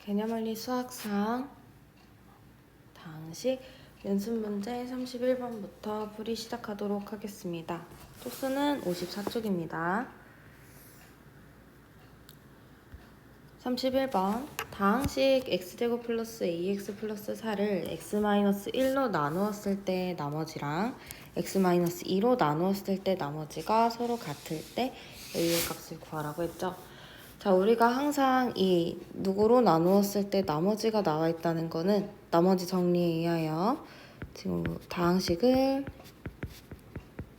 개념원리 수학상 다항식 연습 문제 31번부터 풀이 시작하도록 하겠습니다. 쪽수는 54쪽입니다. 31번 다항식 x제곱 플러스 ax 플러스 4를 x-1로 나누었을 때 나머지랑 x-2로 나누었을 때 나머지가 서로 같을 때 a의 값을 구하라고 했죠. 자, 우리가 항상 이 누구로 나누었을 때 나머지가 나와 있다는 거는 나머지 정리에 의하여 지금 다항식을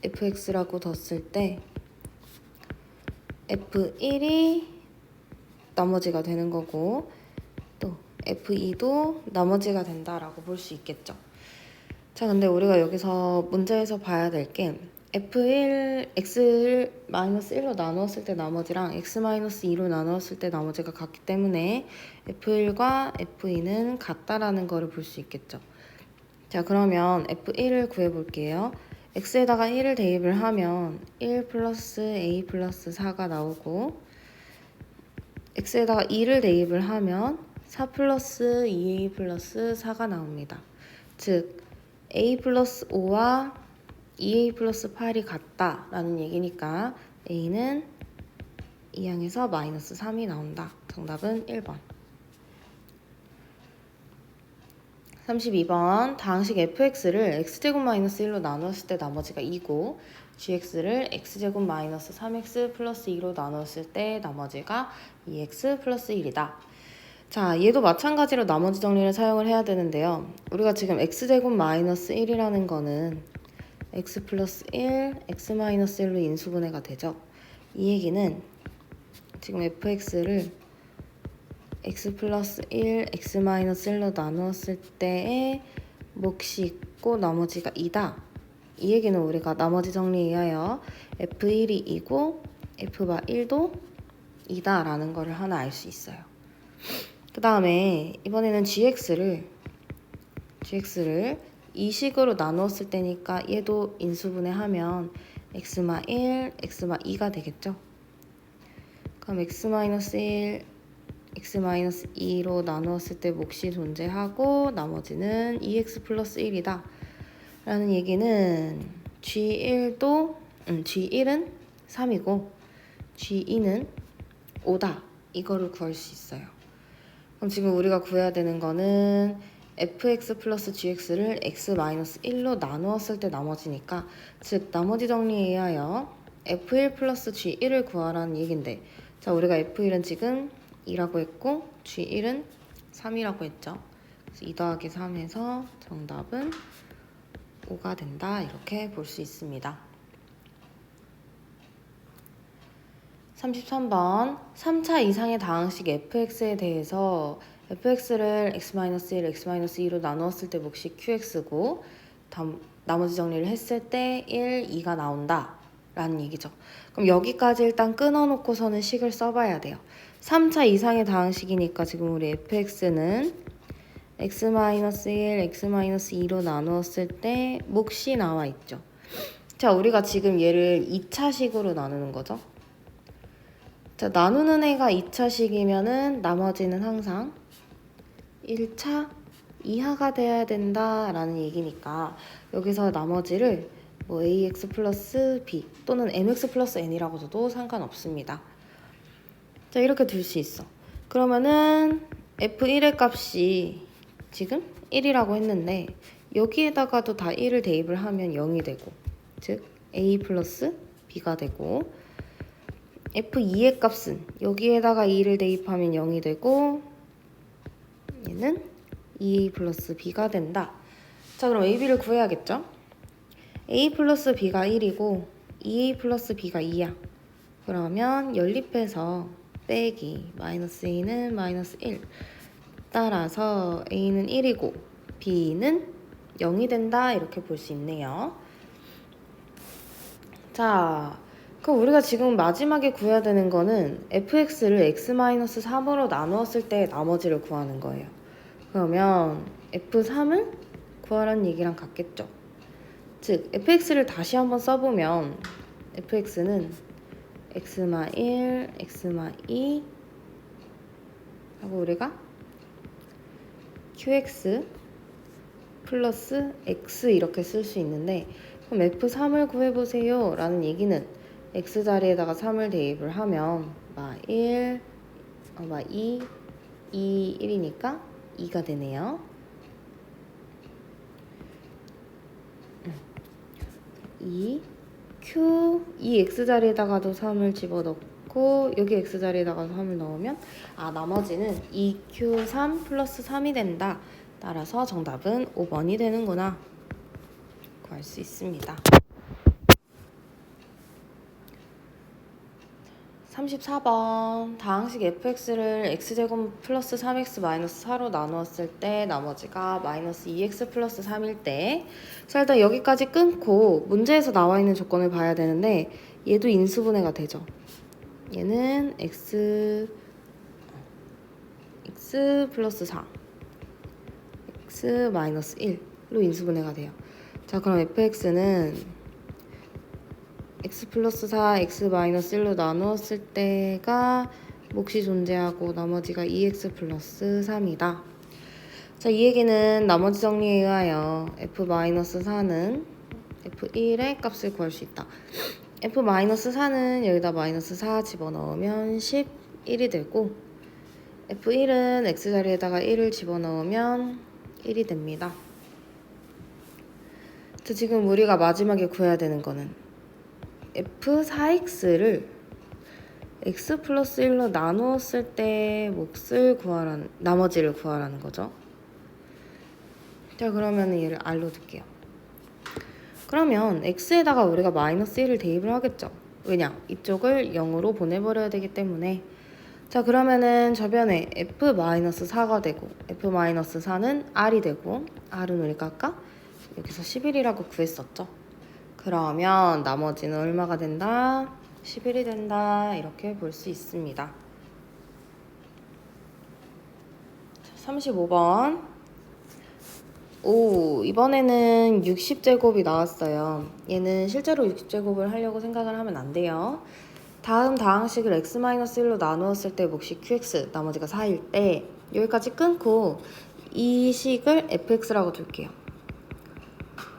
fx라고 뒀을 때 f1이 나머지가 되는 거고 또 f2도 나머지가 된다라고 볼 수 있겠죠. 자, 근데 우리가 여기서 문제에서 봐야 될 게 f1, x-1로 나누었을 때 나머지랑 x-2로 나누었을 때 나머지가 같기 때문에 f1과 f2는 같다라는 거를 볼 수 있겠죠. 자, 그러면 f1을 구해볼게요. x에다가 1을 대입을 하면 1 플러스 a 플러스 4가 나오고 x에다가 2를 대입을 하면 4 플러스 2a 플러스 4가 나옵니다. 즉 a 플러스 5와 2a 플러스 8이 같다라는 얘기니까 a는 이 항에서 마이너스 3이 나온다. 정답은 1번. 32번 다항식 fx를 x제곱 마이너스 1로 나누었을 때 나머지가 2고 gx를 x제곱 마이너스 3x 플러스 2로 나누었을 때 나머지가 2x 플러스 1이다. 자, 얘도 마찬가지로 나머지 정리를 사용을 해야 되는데요. 우리가 지금 x제곱 마이너스 1이라는 거는 x 플러스 1, x 마이너스 1로 인수분해가 되죠. 이 얘기는 지금 fx를 x 플러스 1, x 마이너스 1로 나누었을 때의 몫이 있고 나머지가 2다. 이 얘기는 우리가 나머지 정리에 의하여 f1이 2고 f바 1도 2다 라는 거를 하나 알 수 있어요. 그 다음에 이번에는 gx를 이 식으로 나누었을 때니까 얘도 인수분해하면 x마 1, x마 2가 되겠죠. 그럼 x-1, x-2로 나누었을 때 몫이 존재하고 나머지는 2x 플러스 1이다 라는 얘기는 g1은 3이고 g2는 5다 이거를 구할 수 있어요. 그럼 지금 우리가 구해야 되는 거는 fx 플러스 gx를 x-1로 나누었을 때 나머지니까 즉 나머지 정리에 의하여 f1 플러스 g1을 구하라는 얘긴데 자, 우리가 f1은 지금 2라고 했고 g1은 3이라고 했죠. 그래서 2 더하기 3해서 정답은 5가 된다 이렇게 볼 수 있습니다. 33번 3차 이상의 다항식 fx에 대해서 fx를 x-1, x-2로 나누었을 때 몫이 qx고 나머지 정리를 했을 때 1, 2가 나온다 라는 얘기죠. 그럼 여기까지 일단 끊어놓고서는 식을 써봐야 돼요. 3차 이상의 다항식이니까 지금 우리 fx는 x-1, x-2로 나누었을 때 몫이 나와 있죠. 자, 우리가 지금 얘를 2차식으로 나누는 거죠. 자, 나누는 애가 2차식이면은 나머지는 항상 1차 이하가 돼야 된다라는 얘기니까 여기서 나머지를 뭐 ax 플러스 b 또는 mx 플러스 n이라고 줘도 상관없습니다. 자, 이렇게 둘 수 있어. 그러면은 f1의 값이 지금 1이라고 했는데 여기에다가도 다 1을 대입을 하면 0이 되고 즉 a 플러스 b가 되고 f2의 값은 여기에다가 2를 대입하면 0이 되고 얘는 2a 플러스 b가 된다. 자, 그럼 a, b를 구해야겠죠? a 플러스 b가 1이고 2a 플러스 b가 2야. 그러면 연립해서 빼기 마이너스 a는 마이너스 1 따라서 a는 1이고 b는 0이 된다 이렇게 볼 수 있네요. 자, 그럼 우리가 지금 마지막에 구해야 되는 거는 fx를 x-3으로 나누었을 때 나머지를 구하는 거예요. 그러면 f3을 구하라는 얘기랑 같겠죠. 즉 fx를 다시 한번 써보면 fx는 x마 1, x마 2 하고 우리가 qx 플러스 x 이렇게 쓸 수 있는데, 그럼 f3을 구해보세요 라는 얘기는 x 자리에다가 3을 대입을 하면 1, 2, 1이니까 2가 되네요. 이 x 자리에다가도 3을 집어넣고 여기 x 자리에다가 3을 넣으면 나머지는 2q3 플러스 3이 된다. 따라서 정답은 5번이 되는구나 구할 수 있습니다. 34번 다항식 fx를 x제곱 플러스 3x 마이너스 4로 나누었을 때 나머지가 마이너스 2x 플러스 3일 때, 자 일단 여기까지 끊고 문제에서 나와 있는 조건을 봐야 되는데 얘도 인수분해가 되죠. 얘는 x 플러스 4 x 마이너스 1로 인수분해가 돼요. 자 그럼 fx는 x 플러스 4, x 마이너스 1로 나누었을 때가 몫이 존재하고 나머지가 2x 플러스 3이다. 자, 이 얘기는 나머지 정리에 의하여 f 마이너스 4는 f1의 값을 구할 수 있다. f 마이너스 4는 여기다 마이너스 4 집어넣으면 11이 되고 f1은 x 자리에다가 1을 집어넣으면 1이 됩니다. 자, 지금 우리가 마지막에 구해야 되는 거는 f4x를 x 플러스 1로 나누었을 때 몫을 구하라는, 나머지를 구하라는 거죠. 자 그러면 얘를 r로 둘게요. 그러면 x에다가 우리가 마이너스 1을 대입을 하겠죠. 왜냐? 이쪽을 0으로 보내버려야 되기 때문에. 자 그러면은 저변에 f-4가 되고 f-4는 r이 되고 r은 우리가 아까 여기서 11이라고 구했었죠. 그러면 나머지는 얼마가 된다? 11이 된다. 이렇게 볼 수 있습니다. 35번. 이번에는 60제곱이 나왔어요. 얘는 실제로 60제곱을 하려고 생각을 하면 안 돼요. 다음 다항식을 x-1로 나누었을 때 몫이 qx, 나머지가 4일 때 여기까지 끊고 이 식을 fx라고 둘게요.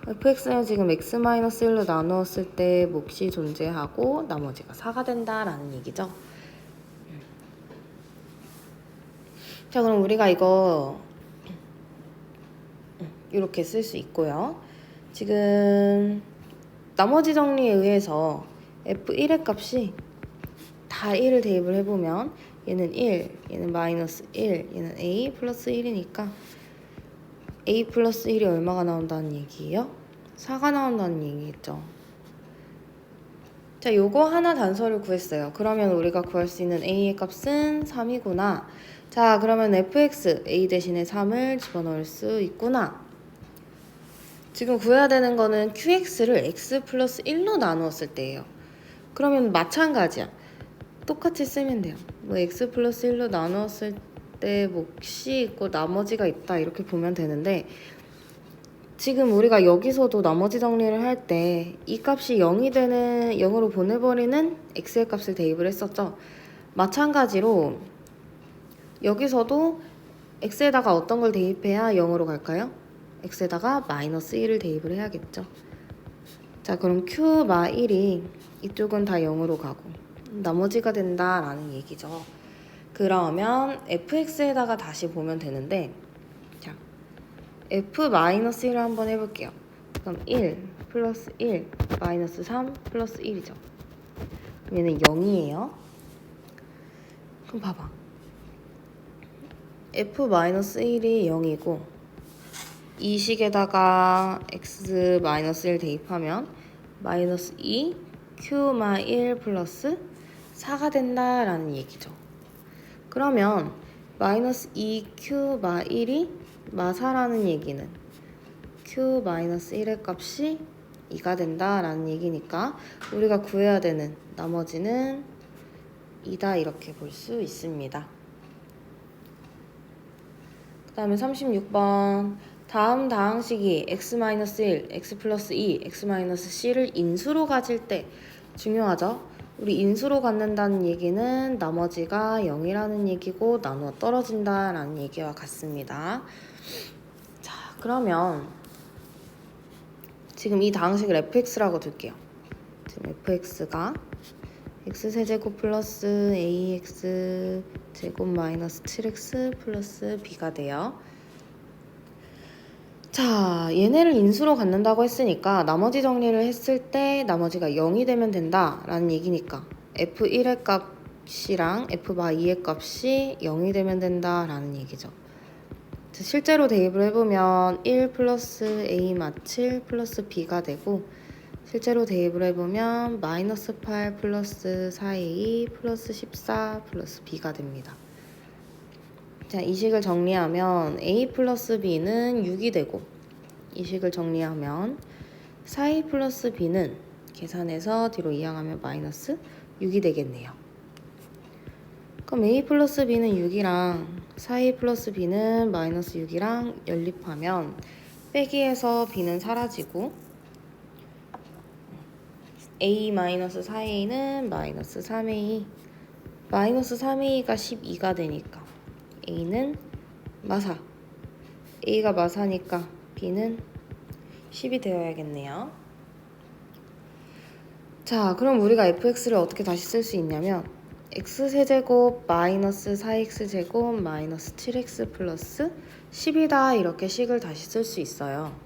fx는 지금 x-1로 나누었을 때 몫이 존재하고 나머지가 4가 된다라는 얘기죠. 자 그럼 우리가 이거 이렇게 쓸 수 있고요. 지금 나머지 정리에 의해서 f1의 값이 다 1을 대입을 해보면 얘는 1, 얘는 마이너스 1, 얘는 a 플러스 1이니까 a 플러스 1이 얼마가 나온다는 얘기예요? 4가 나온다는 얘기겠죠. 자, 요거 하나 단서를 구했어요. 그러면 우리가 구할 수 있는 a의 값은 3이구나. 자, 그러면 fx, a 대신에 3을 집어넣을 수 있구나. 지금 구해야 되는 거는 qx를 x 플러스 1로 나누었을 때예요. 그러면 마찬가지야. 똑같이 쓰면 돼요. 뭐 x 플러스 1로 나누었을 때 몫이 있고 나머지가 있다 이렇게 보면 되는데, 지금 우리가 여기서도 나머지 정리를 할 때 이 값이 0이 되는 0으로 보내버리는 x의 값을 대입을 했었죠. 마찬가지로 여기서도 x에다가 어떤 걸 대입해야 0으로 갈까요? x에다가 마이너스 1을 대입을 해야겠죠. 자 그럼 q 마 1이 이쪽은 다 0으로 가고 나머지가 된다라는 얘기죠. 그러면 fx에다가 다시 보면 되는데, 자 f-1을 한번 해볼게요. 그럼 1 플러스 1 마이너스 3 플러스 1이죠. 얘는 0이에요. 그럼 봐봐. f-1이 0이고 이 식에다가 x-1 대입하면 마이너스 2 q-1 플러스 4가 된다라는 얘기죠. 그러면 마이너스 2q-1이 마사라는 얘기는 q-1의 값이 2가 된다라는 얘기니까 우리가 구해야 되는 나머지는 2다 이렇게 볼 수 있습니다. 그 다음에 36번. 다음 다항식이 x-1, x 플러스 2, x-c를 인수로 가질 때 중요하죠. 우리 인수로 갖는다는 얘기는 나머지가 0이라는 얘기고 나누어 떨어진다라는 얘기와 같습니다. 자, 그러면 지금 이 다항식을 fx라고 둘게요. 지금 fx가 x세제곱 플러스 ax 제곱 마이너스 7x 플러스 b가 돼요. 자, 얘네를 인수로 갖는다고 했으니까 나머지 정리를 했을 때 나머지가 0이 되면 된다라는 얘기니까 f1의 값이랑 f2의 값이 0이 되면 된다라는 얘기죠. 자, 실제로 대입을 해보면 1 플러스 a 마7 플러스 b가 되고 실제로 대입을 해보면 마이너스 8 플러스 4a 플러스 14 플러스 b가 됩니다. 자, 이 식을 정리하면 a 플러스 b는 6이 되고 이 식을 정리하면 4a 플러스 b는 계산해서 뒤로 이항하면 마이너스 6이 되겠네요. 그럼 a 플러스 b는 6이랑 4a 플러스 b는 마이너스 6이랑 연립하면 빼기에서 b는 사라지고 a 마이너스 4a는 마이너스 3a 마이너스 3a가 12가 되니까 a는 마사 a가 마사니까 b는 10이 되어야겠네요. 자, 그럼 우리가 fx를 어떻게 다시 쓸 수 있냐면 x세제곱 마이너스 4x제곱 마이너스 7x 플러스 10이다 이렇게 식을 다시 쓸 수 있어요.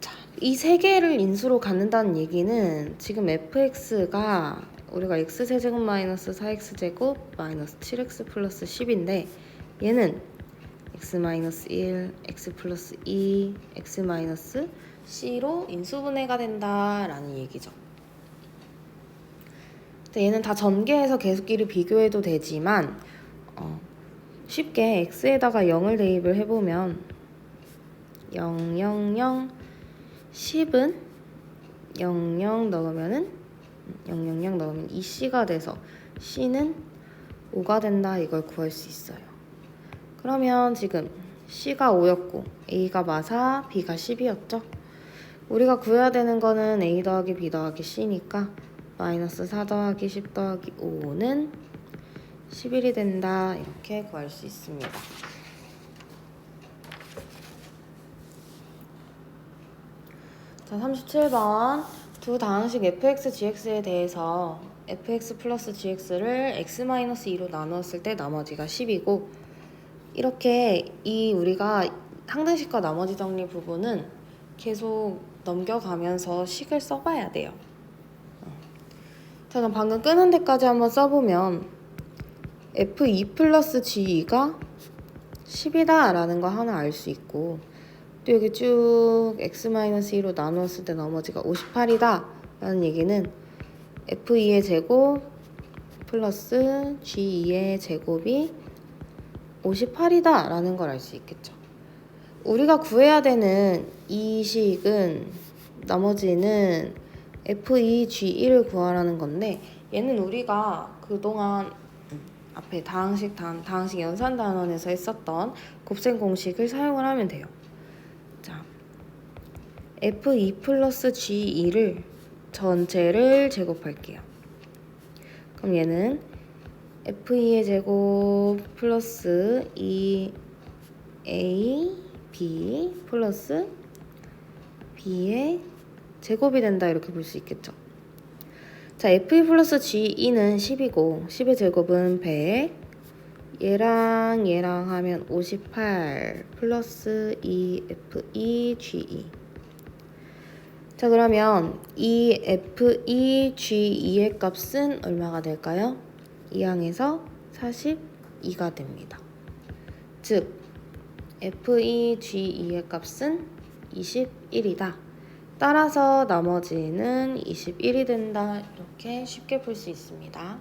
자, 이 세 개를 인수로 갖는다는 얘기는 지금 fx가 우리가 x세제곱 마이너스 4x제곱 마이너스 7x 플러스 10인데 얘는 x-1, x 플러스 2, x 마이너스 c로 인수분해가 된다라는 얘기죠. 얘는 다 전개해서 계속끼리 비교해도 되지만 쉽게 x에다가 0을 대입을 해보면 0, 0, 0, 10은 0, 0 넣으면은 0, 0, 0 넣으면 2c가 돼서 c는 5가 된다 이걸 구할 수 있어요. 그러면 지금 c가 5였고 a가 마사, b가 10이었죠. 우리가 구해야 되는 거는 a 더하기 b 더하기 c니까 마이너스 4 더하기 10 더하기 5는 11이 된다 이렇게 구할 수 있습니다. 자, 37번 두 다항식 fx, gx에 대해서 fx 플러스 gx를 x-2로 나누었을 때 나머지가 10이고 이렇게 이 우리가 항등식과 나머지 정리 부분은 계속 넘겨가면서 식을 써봐야 돼요. 자, 그럼 방금 끄는 데까지 한번 써보면 f2 플러스 g2가 10이다 라는 거 하나 알 수 있고 또 여기 쭉 x-2로 나누었을 때 나머지가 58이다 라는 얘기는 f2의 제곱 플러스 g2의 제곱이 58이다 라는 걸 알 수 있겠죠. 우리가 구해야 되는 이 식은 나머지는 f2g1을 구하라는 건데 얘는 우리가 그동안 앞에 다항식 연산 단원에서 했었던 곱셈 공식을 사용을 하면 돼요. 자, f2 플러스 g2를 전체를 제곱할게요. 그럼 얘는 f2의 제곱 플러스 2a b 플러스 b의 제곱이 된다 이렇게 볼 수 있겠죠. 자, f2 플러스 g2는 10이고 10의 제곱은 100 얘랑 하면 58 플러스 2f2 g2 자, 그러면 이 f2 g2의 값은 얼마가 될까요? 2항에서 42가 됩니다. 즉 f2 g2의 값은 21이다. 따라서 나머지는 21이 된다. 이렇게 쉽게 풀 수 있습니다.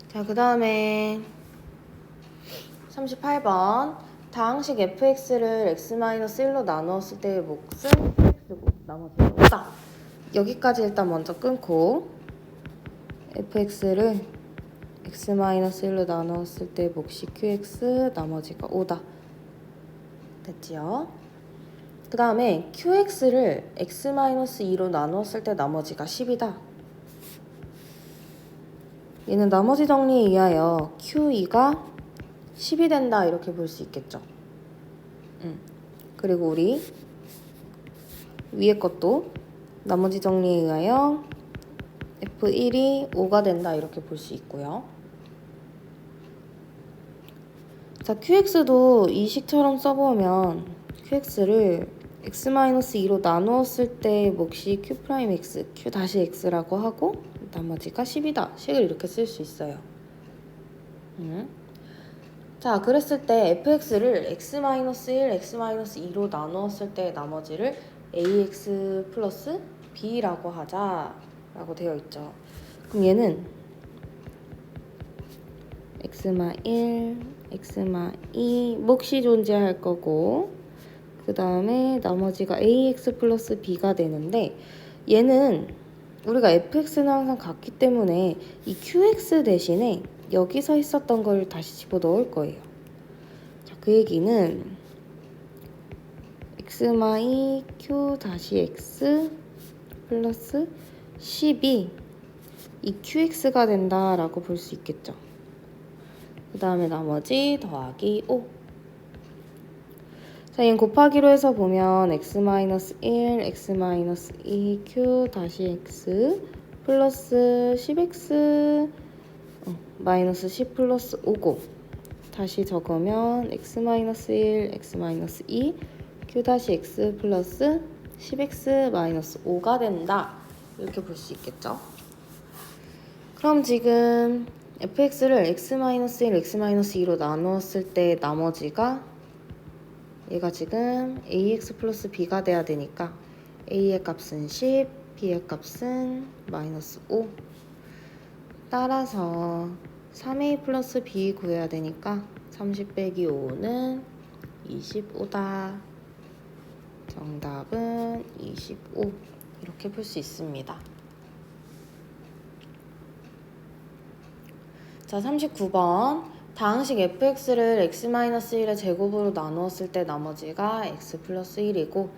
자, 그 다음에 38번 다항식 fx를 x-1로 나누었을 때의 몫은 qx고 나머지는 없다. 여기까지 일단 먼저 끊고 fx를 x-1로 나누었을 때 몫이 qx 나머지가 5다. 됐지요? 그 다음에 qx를 x-2로 나누었을 때 나머지가 10이다. 얘는 나머지 정리에 의하여 q2가 10이 된다 이렇게 볼 수 있겠죠. 그리고 우리 위에 것도 나머지 정리에 의하여 f1이 5가 된다 이렇게 볼 수 있고요. 자, qx도 이 식처럼 써보면 qx를 x-2로 나누었을 때 몫이 q'x, q-x라고 하고 나머지가 10이다. 식을 이렇게 쓸 수 있어요. 자, 그랬을 때 fx를 x-1, x-2로 나누었을 때 나머지를 ax 플러스 b라고 하자라고 되어 있죠. 그럼 얘는 x-1, x-2 몫이 존재할 거고 그 다음에 나머지가 ax 플러스 b가 되는데 얘는 우리가 fx는 항상 같기 때문에 이 qx 대신에 여기서 있었던 걸 다시 집어넣을 거예요. 자, 그 얘기는 x-2 q-x 플러스 10이 이 qx가 된다라고 볼 수 있겠죠. 그 다음에 나머지 더하기 5. 자, 얘는 곱하기로 해서 보면 x-1, x-2 q-x 플러스 10x 마이너스 10 플러스 5고 다시 적으면 x-1, x-2 q-x 플러스 10x 마이너스 5가 된다 이렇게 볼 수 있겠죠. 그럼 지금 fx를 x-1, x-2로 나누었을 때 나머지가 얘가 지금 ax 플러스 b가 돼야 되니까 a의 값은 10, b의 값은 마이너스 5. 따라서 3a 플러스 b 구해야 되니까 30 빼기 5는 25다. 정답은 25. 이렇게 볼 수 있습니다. 자, 39번. 다항식 fx를 x-1의 제곱으로 나누었을 때 나머지가 x 플러스 1이고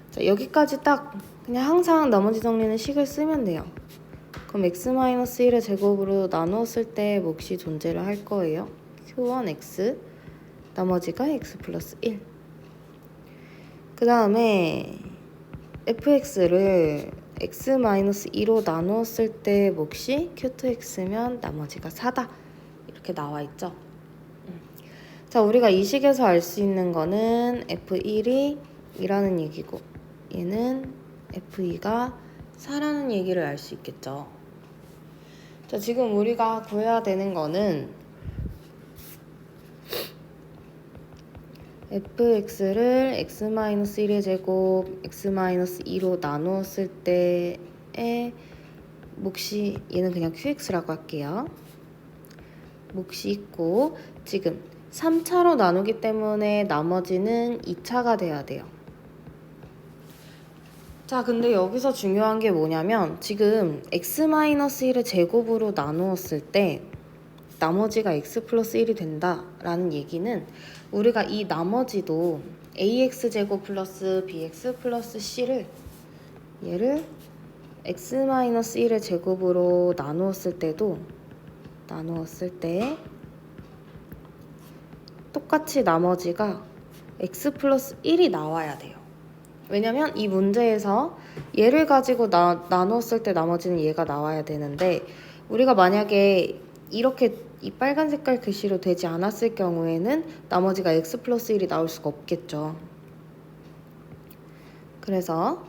자, 여기까지 딱 그냥 항상 나머지 정리는 식을 쓰면 돼요. 그럼 x-1의 제곱으로 나누었을 때 몫이 존재를 할 거예요. q1x 나머지가 x 플러스 1. 그 다음에 fx를 x-2로 나누었을 때 몫이 q2x면 나머지가 4다. 이렇게 나와 있죠. 자, 우리가 이 식에서 알 수 있는 거는 f1이 2라는 얘기고 얘는 f2가 4라는 얘기를 알 수 있겠죠. 자, 지금 우리가 구해야 되는 거는 fx를 x-1의 제곱 x-2로 나누었을 때의 몫이 얘는 그냥 qx라고 할게요. 몫이 있고 지금 3차로 나누기 때문에 나머지는 2차가 돼야 돼요. 자, 근데 여기서 중요한 게 뭐냐면 지금 x-1의 제곱으로 나누었을 때 나머지가 x 플러스 1이 된다라는 얘기는 우리가 이 나머지도 ax제곱 플러스 bx 플러스 c를 얘를 x-1의 제곱으로 나누었을 때 똑같이 나머지가 x 플러스 1이 나와야 돼요. 왜냐면 이 문제에서 얘를 가지고 나누었을 때 나머지는 얘가 나와야 되는데 우리가 만약에 이렇게 이 빨간 색깔 글씨로 되지 않았을 경우에는 나머지가 x 플러스 1이 나올 수가 없겠죠. 그래서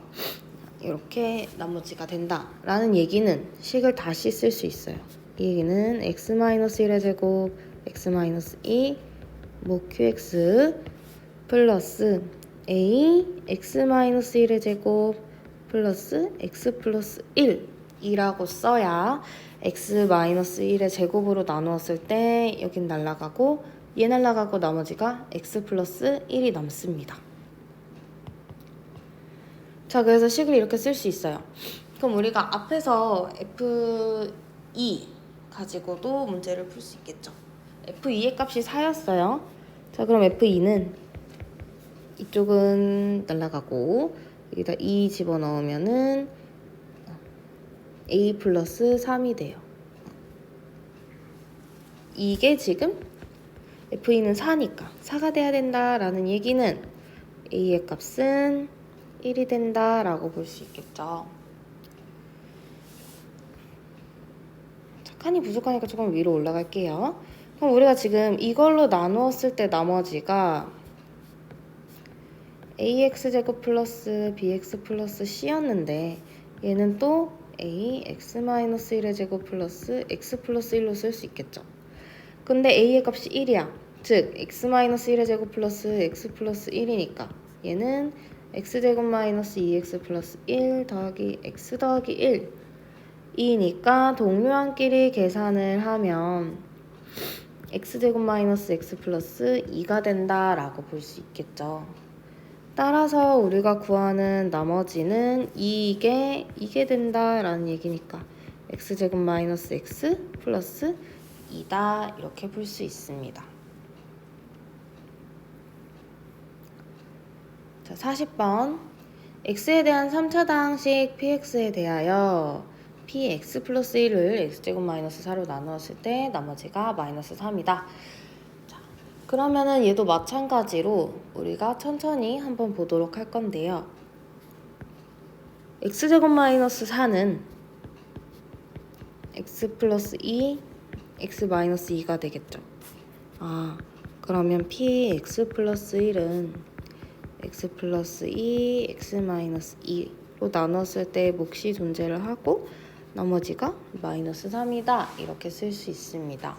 이렇게 나머지가 된다라는 얘기는 식을 다시 쓸 수 있어요. 이 얘기는 x-1의 제곱 x-2 목 qx 플러스 a x-1의 제곱 플러스 x 플러스 1이라고 써야 x-1의 제곱으로 나누었을 때 여긴 날라가고 얘 날라가고 나머지가 x 플러스 1이 남습니다. 자, 그래서 식을 이렇게 쓸 수 있어요. 그럼 우리가 앞에서 f2 가지고도 문제를 풀 수 있겠죠. f2의 값이 4였어요. 자, 그럼 f2는 이쪽은 날아가고 여기다 2 집어넣으면은 a 플러스 3이 돼요. 이게 지금 FE는 4니까 4가 돼야 된다라는 얘기는 A의 값은 1이 된다라고 볼 수 있겠죠. 자, 칸이 부족하니까 조금 위로 올라갈게요. 그럼 우리가 지금 이걸로 나누었을 때 나머지가 ax제곱 플러스 bx 플러스 c였는데 얘는 또 ax-1의 제곱 플러스 x 플러스 1로 쓸 수 있겠죠. 근데 a의 값이 1이야. 즉 x-1의 제곱 플러스 x 플러스 1이니까 얘는 x제곱 마이너스 2x 플러스 1 더하기 x 더하기 1 이니까 동료한끼리 계산을 하면 x제곱 마이너스 x 플러스 2가 된다라고 볼 수 있겠죠. 따라서 우리가 구하는 나머지는 이게 된다라는 얘기니까 x제곱 마이너스 x 플러스 2다 이렇게 볼 수 있습니다. 자, 40번 x에 대한 3차 다항식 px에 대하여 px 플러스 1을 x제곱 마이너스 4로 나누었을 때 나머지가 마이너스 3이다. 그러면은 얘도 마찬가지로 우리가 천천히 한번 보도록 할 건데요. x제곱 마이너스 4는 x 플러스 2, x 마이너스 2가 되겠죠. 그러면 px 플러스 1은 x 플러스 2, x 마이너스 2로 나눴을 때 몫이 존재를 하고 나머지가 마이너스 3이다. 이렇게 쓸 수 있습니다.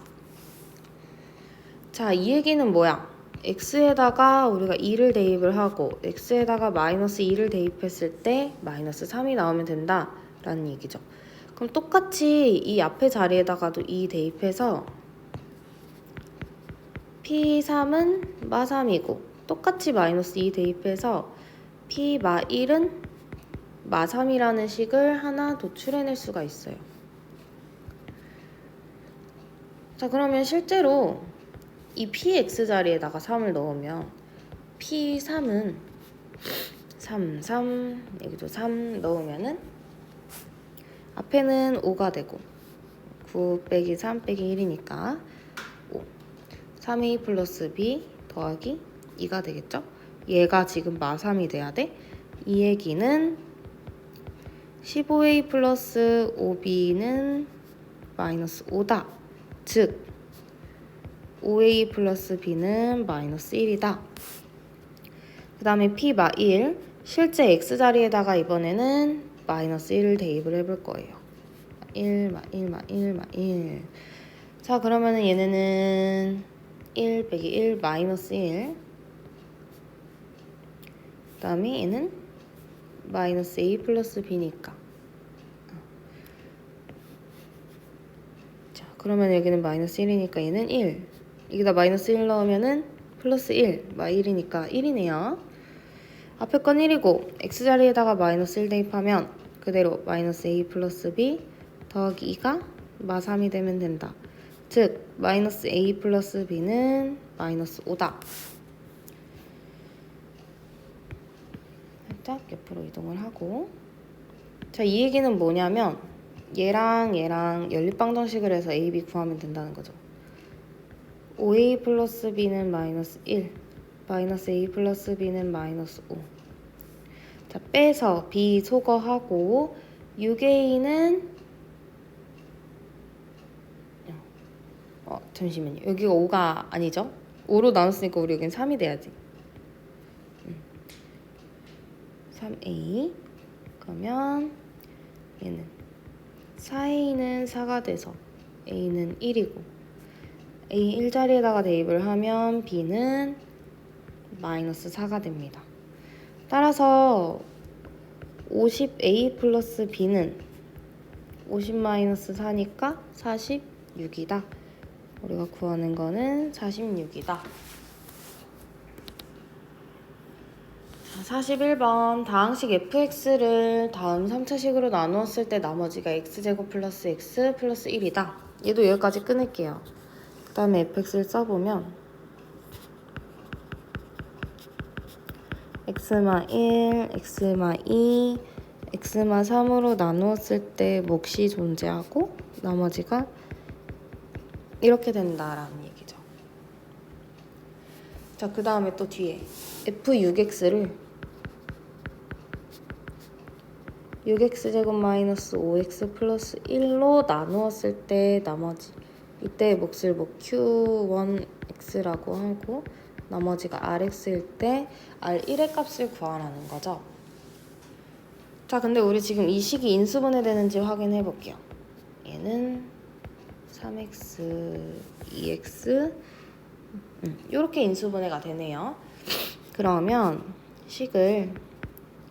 자, 이 얘기는 뭐야? x에다가 우리가 2를 대입을 하고 x에다가 마이너스 2를 대입했을 때 마이너스 3이 나오면 된다라는 얘기죠. 그럼 똑같이 이 앞에 자리에다가도 2 대입해서 p3은 마3이고 똑같이 마이너스 2 대입해서 p 마 1은 마3이라는 식을 하나 도출해낼 수가 있어요. 자, 그러면 실제로 이 px 자리에다가 3을 넣으면 p3은 3, 여기도 3 넣으면은 앞에는 5가 되고 9 빼기 3 빼기 1이니까 5 3a 플러스 b 더하기 2가 되겠죠? 얘가 지금 마3이 돼야 돼. 이 얘기는 15a 플러스 5b는 마이너스 5다. 즉 5a 플러스 b는 마이너스 1이다. 그 다음에 p 마 1, 실제 x 자리에다가 이번에는 마이너스 1을 대입을 해볼 거예요. 1, 마 1, 마 1, 마 1. 자, 그러면은 얘네는 1 빼기 1 마이너스 1. 그 다음에 얘는 마이너스 a 플러스 b니까. 자, 그러면 여기는 마이너스 1이니까 얘는 1. 여기다 마이너스 1 넣으면은 플러스 1, 마 1이니까 1이네요. 앞에 건 1이고 x자리에다가 마이너스 1 대입하면 그대로 마이너스 a 플러스 b 더하기 2가 마 3이 되면 된다. 즉 마이너스 a 플러스 b는 마이너스 5다. 살짝 옆으로 이동을 하고, 자, 이 얘기는 뭐냐면 얘랑 연립방정식을 해서 a, b 구하면 된다는 거죠. 5a 플러스 b는 마이너스 1, 마이너스 a 플러스 b는 마이너스 5. 자, 빼서 b 소거하고 6a는 잠시만요. 여기가 5가 아니죠? 5로 나눴으니까 우리 여긴 3이 돼야지. 3a. 그러면 얘는 4a는 4가 돼서 a는 1이고 a 1자리에다가 대입을 하면 b는 마이너스 4가 됩니다. 따라서 50a 플러스 b는 50 마이너스 4니까 46이다. 우리가 구하는 거는 46이다. 41번 다항식 fx를 다음 3차식으로 나누었을 때 나머지가 x제곱 플러스 x 플러스 1이다. 얘도 여기까지 끊을게요. 그 다음에 fx를 써보면 x마 1, x마 2, x마 3으로 나누었을 때 몫이 존재하고 나머지가 이렇게 된다라는 얘기죠. 자, 그 다음에 또 뒤에 f6x를 6x제곱 마이너스 5x 플러스 1로 나누었을 때 나머지 이때 몫을 뭐 q1x라고 하고 나머지가 rx일 때 r1의 값을 구하라는 거죠. 자, 근데 우리 지금 이 식이 인수분해 되는지 확인해 볼게요. 얘는 3x, 2x 이렇게 인수분해가 되네요. 그러면 식을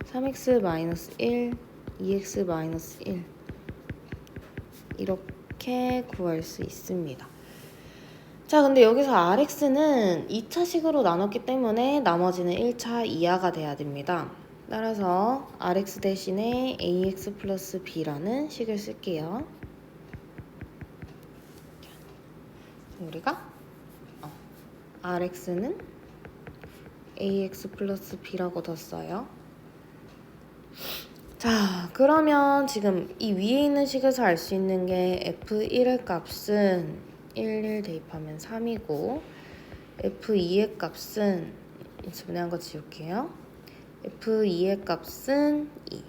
3x-1, 2x-1 이렇게 구할 수 있습니다. 자, 근데 여기서 rx는 2차식으로 나눴기 때문에 나머지는 1차 이하가 돼야 됩니다. 따라서 rx 대신에 ax 플러스 b라는 식을 쓸게요. 우리가 rx는 ax 플러스 b라고 뒀어요. 자, 그러면 지금 이 위에 있는 식에서 알 수 있는 게 f1의 값은 1 대입하면 3이고 f2의 값은 인수분해한 거 지울게요. f2의 값은 2,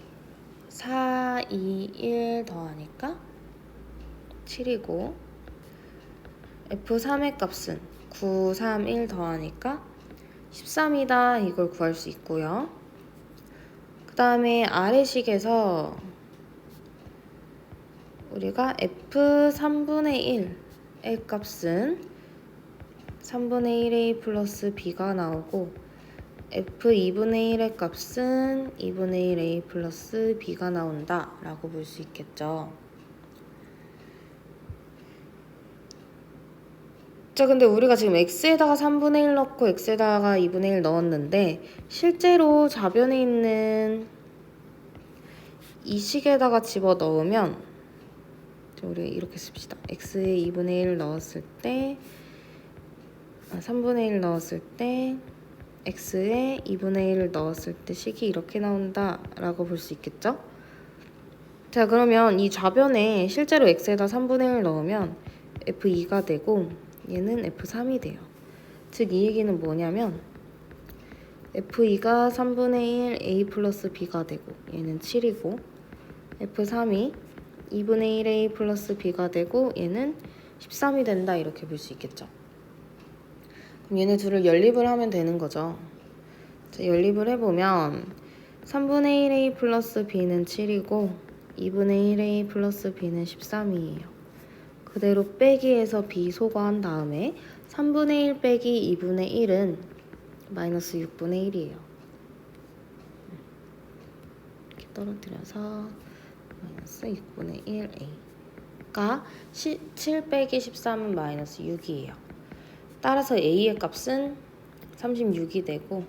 4, 2, 1 더하니까 7이고 f3의 값은 9, 3, 1 더하니까 13이다. 이걸 구할 수 있고요. 그 다음에 아래식에서 우리가 f3분의 1의 값은 3분의 1a 플러스 b가 나오고 f2분의 1의 값은 2분의 1a 플러스 b가 나온다 라고 볼 수 있겠죠. 자, 근데 우리가 지금 x에다가 3분의 1 넣고 x에다가 2분의 1 넣었는데 실제로 좌변에 있는 이 식에다가 집어넣으면 우리 이렇게 씁시다. x에 2분의 1 넣었을 때 3분의 1 넣었을 때 x에 2분의 1을 넣었을 때 식이 이렇게 나온다 라고 볼 수 있겠죠? 자, 그러면 이 좌변에 실제로 x에다 3분의 1 넣으면 f2가 되고 얘는 f3이 돼요. 즉 이 얘기는 뭐냐면 f2가 3분의 1 a 플러스 b가 되고 얘는 7이고 f3이 2분의 1 a 플러스 b가 되고 얘는 13이 된다 이렇게 볼 수 있겠죠. 그럼 얘네 둘을 연립을 하면 되는 거죠. 자, 연립을 해보면 3분의 1a 플러스 b는 7이고 2분의 1a 플러스 b는 13이에요. 그대로 빼기해서 b 소거한 다음에 3분의 1 빼기 2분의 1은 마이너스 6분의 1이에요. 이렇게 떨어뜨려서 마이너스 6분의 1a가 7 빼기 13은 마이너스 6이에요. 따라서 a의 값은 36이 되고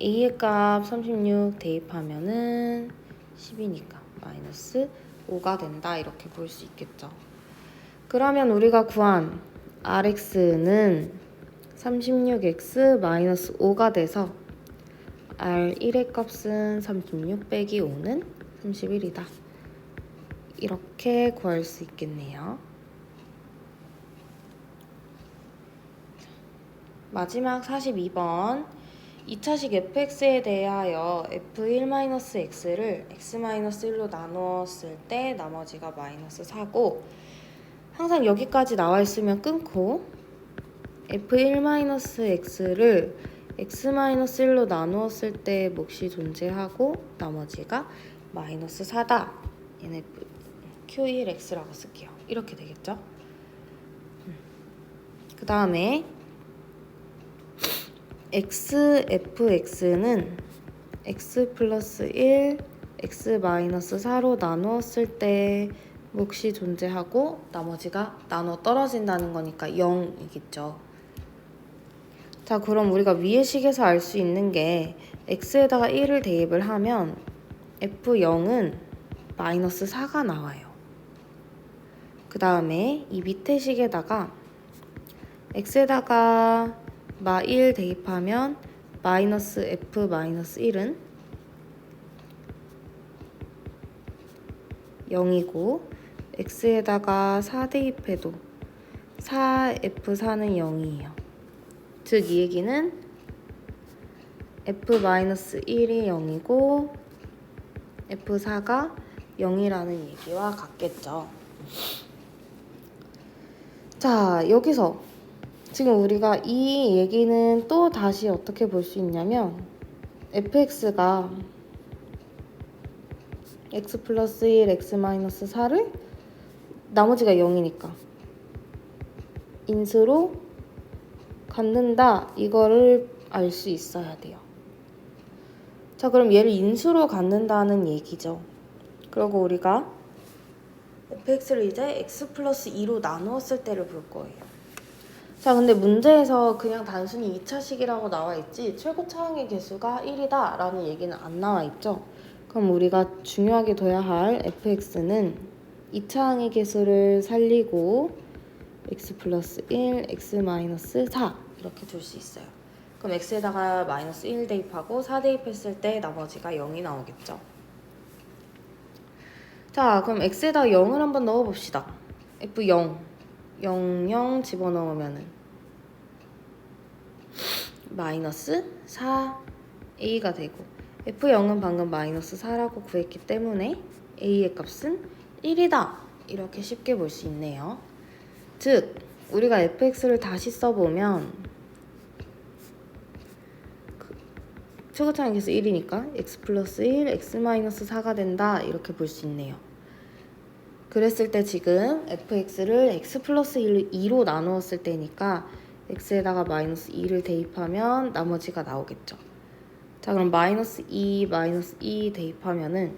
a의 값 36 대입하면은 10이니까 마이너스 5가 된다 이렇게 볼 수 있겠죠. 그러면 우리가 구한 rx는 36x 마이너스 5가 돼서 r1의 값은 36 빼기 5는 31이다. 이렇게 구할 수 있겠네요. 마지막 42번 2차식 fx에 대하여 f1-x를 x-1로 나누었을 때 나머지가 마이너스 4고 항상 여기까지 나와 있으면 끊고 f1-x를 x-1로 나누었을 때 몫이 존재하고 나머지가 마이너스 4다. 얘는 q1x라고 쓸게요. 이렇게 되겠죠? 그 다음에 fx는 x 플러스 1, x 마이너스 4로 나누었을 때 몫이 존재하고 나머지가 나눠 떨어진다는 거니까 0이겠죠. 자, 그럼 우리가 위의 식에서 알 수 있는 게 x에다가 1을 대입을 하면 f0은 마이너스 4가 나와요. 그 다음에 이 밑에 식에다가 x에다가 마1 대입하면 마이너스 f 마이너스 1은 0이고 x에다가 4 대입해도 4f4는 0이에요. 즉 이 얘기는 f-1이 0이고 f4가 0이라는 얘기와 같겠죠. 자, 여기서 지금 우리가 이 얘기는 또 다시 어떻게 볼 수 있냐면 fx가 x 플러스 1, x 마이너스 4를 나머지가 0이니까 인수로 갖는다, 이거를 알 수 있어야 돼요. 자, 그럼 얘를 인수로 갖는다는 얘기죠. 그리고 우리가 fx를 이제 x 플러스 2로 나누었을 때를 볼 거예요. 자, 근데 문제에서 그냥 단순히 2차식이라고 나와 있지 최고 차항의 개수가 1이다 라는 얘기는 안 나와 있죠. 그럼 우리가 중요하게 둬야 할 fx는 2차항의 개수를 살리고 x 플러스 1, x 마이너스 4 이렇게 둘 수 있어요. 그럼 x에다가 마이너스 1 대입하고 4 대입했을 때 나머지가 0이 나오겠죠. 자, 그럼 x에다 0을 한번 넣어봅시다. f0, 0, 0 집어넣으면은 마이너스 4a가 되고 f0은 방금 마이너스 4라고 구했기 때문에 a의 값은 1이다. 이렇게 쉽게 볼 수 있네요. 즉, 우리가 fx를 다시 써보면 최고차항 개수 1이니까 x 플러스 1, x 마이너스 4가 된다. 이렇게 볼 수 있네요. 그랬을 때 지금 fx를 x 플러스 2로 나누었을 때니까 x에다가 마이너스 2를 대입하면 나머지가 나오겠죠. 자, 그럼 마이너스 2 대입하면은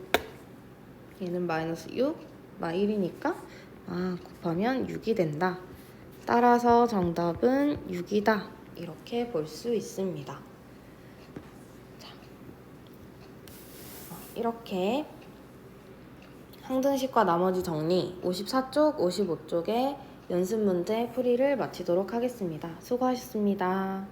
얘는 마이너스 6, 마 1이니까 곱하면 6이 된다. 따라서 정답은 6이다. 이렇게 볼 수 있습니다. 자, 이렇게 항등식과 나머지 정리 54쪽, 55쪽의 연습 문제 풀이를 마치도록 하겠습니다. 수고하셨습니다.